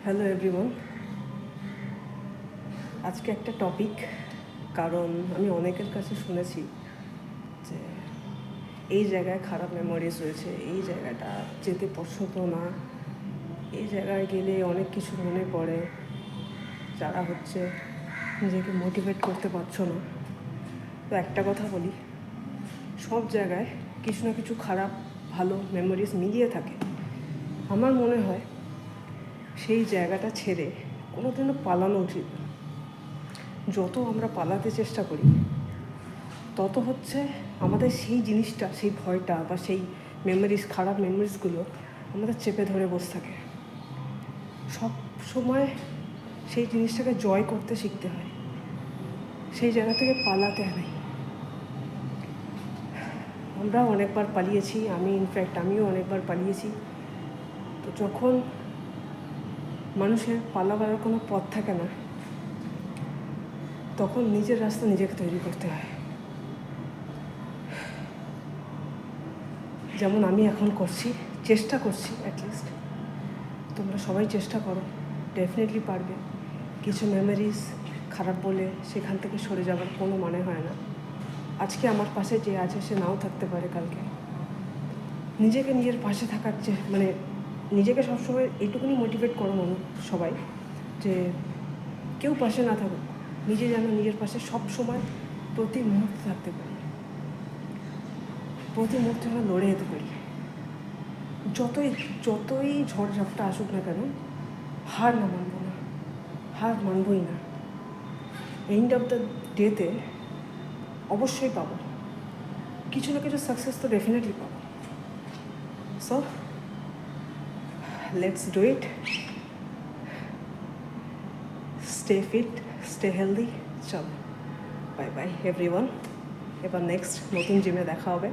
Hello everyone. আজকে একটা topic, কারণ আমি অনেকের কাছে শুনেছি যে এই জায়গায় খারাপ মেমোরিজ রয়েছে, এই জায়গাটা যেতে পছন্দ না, এই জায়গায় গেলে অনেক কিছু মনে পড়ে, যারা হচ্ছে নিজেকে মোটিভেট করতে পারছো না। তো একটা কথা বলি, সব জায়গায় কিছু না কিছু খারাপ ভালো মেমোরিজ মিলিয়ে থাকে। আমার মনে হয় সেই জায়গাটা ছেড়ে কোনোদিনও পালানো উচিত না। যত আমরা পালাতে চেষ্টা করি তত হচ্ছে আমাদের সেই জিনিসটা, সেই ভয়টা বা সেই মেমোরিজ, খারাপ মেমোরিজগুলো আমাদের চেপে ধরে বসে থাকে। সব সময় সেই জিনিসটাকে জয় করতে শিখতে হয়, সেই জায়গা থেকে পালাতে হয়। আমরা অনেকবার পালিয়েছি, আমিও অনেকবার পালিয়েছি। তো যখন মানুষের পালাবার কোনো পথ থাকে না, তখন নিজের রাস্তা নিজেকে তৈরি করতে হয়। যেমন আমি এখন চেষ্টা করছি অ্যাটলিস্ট। তোমরা সবাই চেষ্টা করো, ডেফিনেটলি পারবে। কিছু মেমোরিজ খারাপ বলে সেখান থেকে সরে যাওয়ার কোনো মানে হয় না। আজকে আমার পাশে যে আছে সে নাও থাকতে পারে কালকে। নিজের পাশে থাকার নিজেকে সবসময় এইটুকুনি মোটিভেট করো সবাই, যে কেউ পাশে না থাকুক, নিজে যেন নিজের পাশে সব সময় প্রতি মুহূর্তে থাকতে পারি, প্রতি মুহূর্তে আমরা লড়ে যেতে পারি। যতই ঝড়ঝাপটা আসুক না কেন, হার মানবই না। এন্ড অফ দ্য ডেতে অবশ্যই পাবো কিছু না কিছু সাকসেস, তো ডেফিনেটলি পাবো। So let's do it. Stay fit, stay healthy. চলো, বাই বাই এভরিওয়ান। এবার নেক্সট নতুন জিমে দেখা হবে।